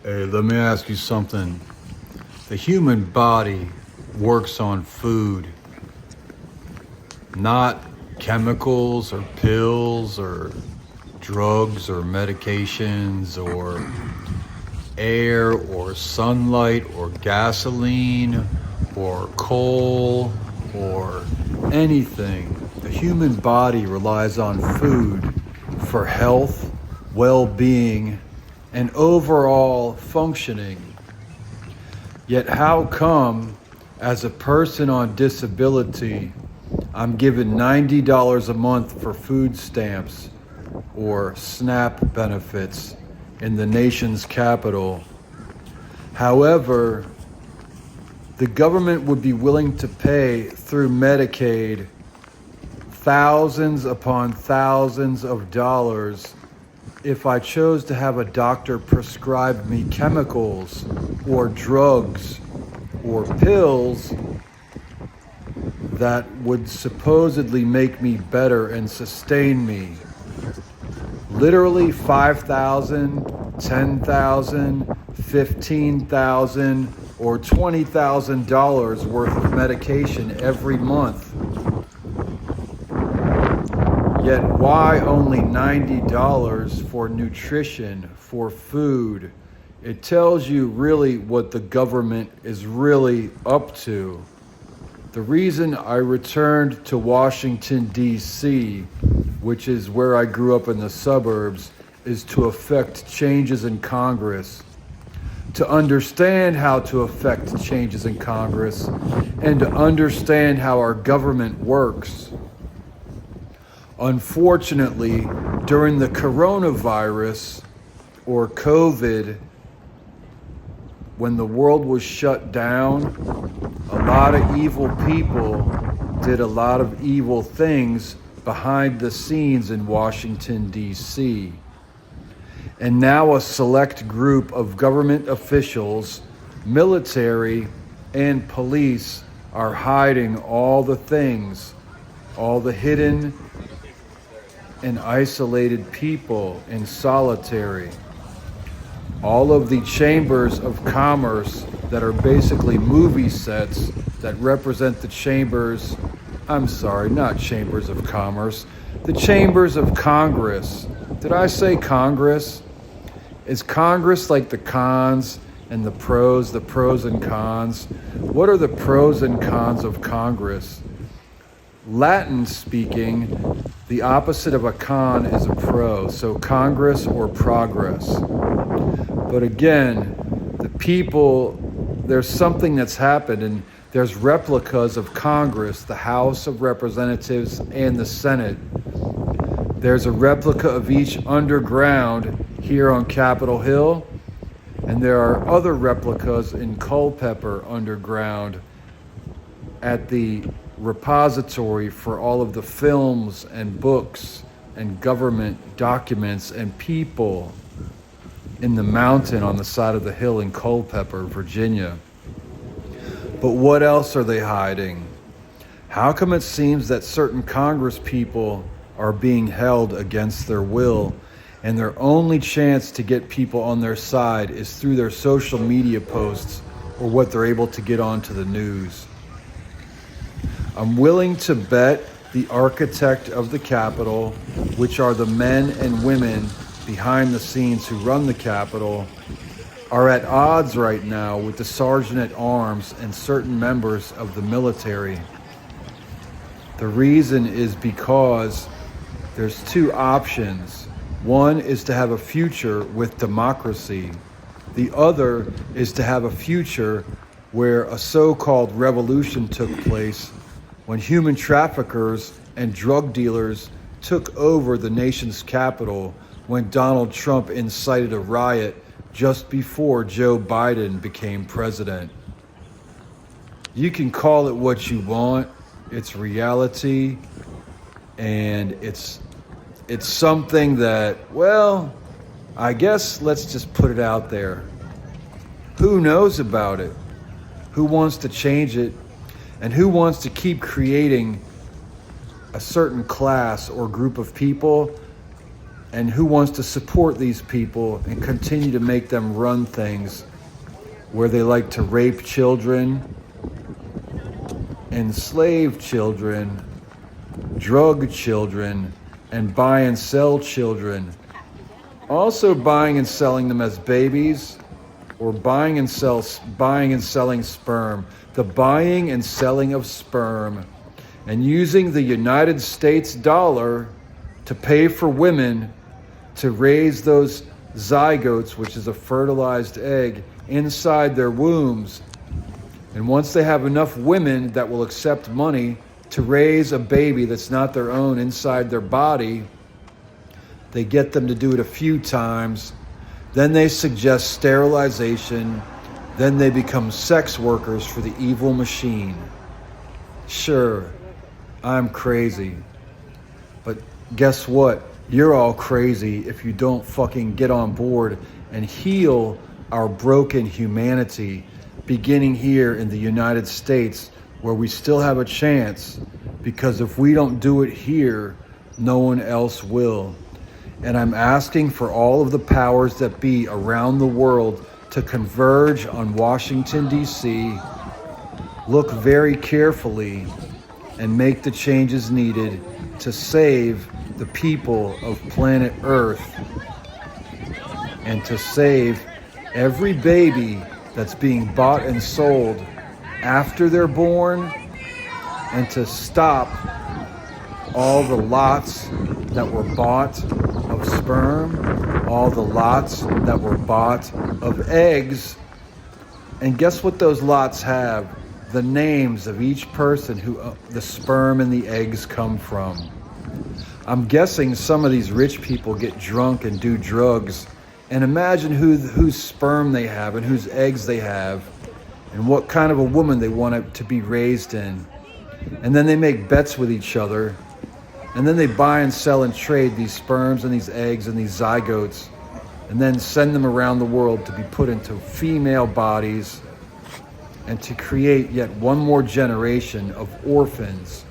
Hey, let me ask you something. The human body works on food, not chemicals or pills or drugs or medications or air or sunlight or gasoline or coal or anything. The human body relies on food for health, well-being, and overall functioning. Yet how come, as a person on disability, I'm given $90 a month for food stamps or SNAP benefits in the nation's capital? However, the government would be willing to pay through Medicaid thousands upon thousands of dollars if I chose to have a doctor prescribe me chemicals or drugs or pills that would supposedly make me better and sustain me. Literally $5,000, $10,000, $15,000, or $20,000 worth of medication every month. Yet why only $90 for nutrition, for food? It tells you really what the government is really up to. The reason I returned to Washington, D.C., which is where I grew up in the suburbs, is to effect changes in Congress. To understand how to effect changes in Congress and to understand how our government works. Unfortunately, during the coronavirus or COVID, when the world was shut down, a lot of evil people did a lot of evil things behind the scenes in Washington, D.C. And now a select group of government officials, military, and police are hiding all the things, all the hidden and isolated people in solitary. All of the chambers of commerce that are basically movie sets that represent the chambers, not chambers of commerce, the chambers of Congress. Did I say Congress? Is Congress like the cons and the pros and cons? What are the pros and cons of Congress? Latin speaking, the opposite of a con is a pro, so Congress or progress. But again, the people, there's something that's happened, and there's replicas of Congress, the House of Representatives and the Senate. There's a replica of each underground here on Capitol Hill, and there are other replicas in Culpeper underground at the repository for all of the films and books and government documents and people in the mountain on the side of the hill in Culpeper, Virginia. But what else are they hiding? How come it seems that certain Congress people are being held against their will, and their only chance to get people on their side is through their social media posts or what they're able to get onto the news? I'm willing to bet the architect of the Capitol, which are the men and women behind the scenes who run the Capitol, are at odds right now with the Sergeant at Arms and certain members of the military. The reason is because there's two options. One is to have a future with democracy. The other is to have a future where a so-called revolution took place when human traffickers and drug dealers took over the nation's capital when Donald Trump incited a riot just before Joe Biden became president. You can call it what you want. It's reality, and it's something that, well, I guess let's just put it out there. Who knows about it? Who wants to change it? And who wants to keep creating a certain class or group of people? And who wants to support these people and continue to make them run things where they like to rape children, enslave children, drug children, and buy and sell children? Also buying and selling them as babies, or buying and selling sperm. The buying and selling of sperm, and using the United States dollar to pay for women to raise those zygotes, which is a fertilized egg, inside their wombs. And once they have enough women that will accept money to raise a baby that's not their own inside their body, they get them to do it a few times. Then they suggest sterilization. Then they become sex workers for the evil machine. Sure, I'm crazy. But guess what? You're all crazy if you don't fucking get on board and heal our broken humanity, beginning here in the United States, where we still have a chance, because if we don't do it here, no one else will. And I'm asking for all of the powers that be around the world to converge on Washington, D.C., look very carefully, and make the changes needed to save the people of planet Earth, and to save every baby that's being bought and sold after they're born, and to stop all the lots that were bought of sperm, all the lots that were bought of eggs. And guess what those lots have? The names of each person who the sperm and the eggs come from. I'm guessing some of these rich people get drunk and do drugs, and imagine whose sperm they have and whose eggs they have and what kind of a woman they want it to be raised in. And then they make bets with each other, and then they buy and sell and trade these sperms and these eggs and these zygotes and then send them around the world to be put into female bodies and to create yet one more generation of orphans.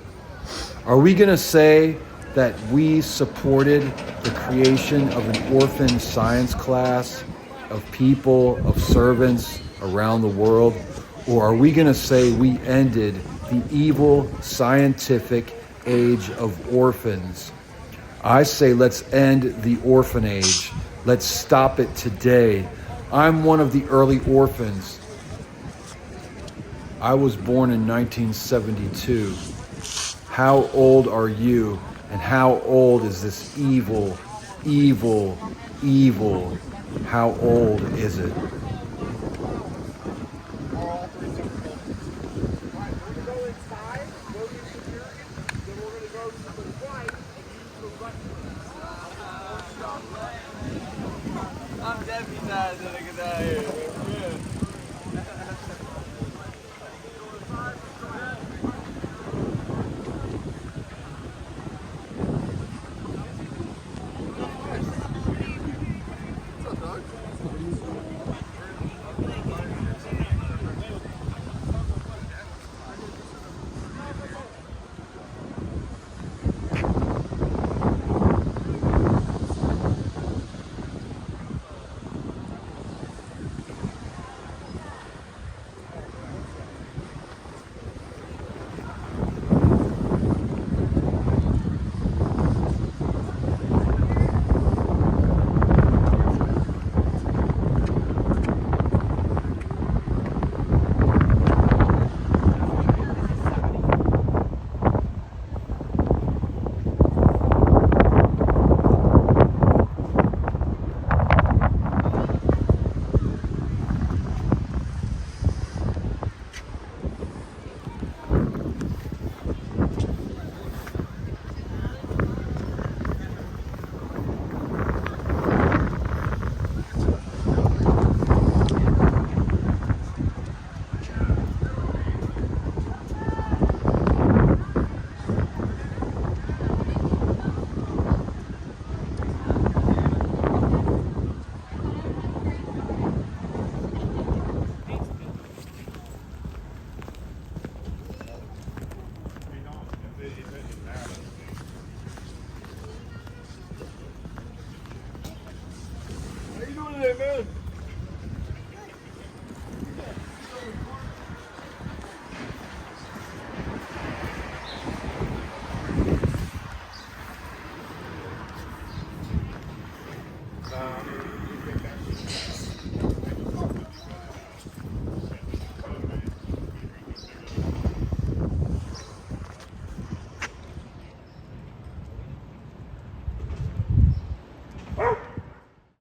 Are we going to say that we supported the creation of an orphan science class of people, of servants around the world? Or are we going to say we ended the evil scientific age of orphans? I say let's end the orphan age. Let's stop it today. I'm one of the early orphans. I was born in 1972. How old are you? And how old is this evil, evil, evil? How old is it? I'm deputized and I get out of here. How you doing today, man?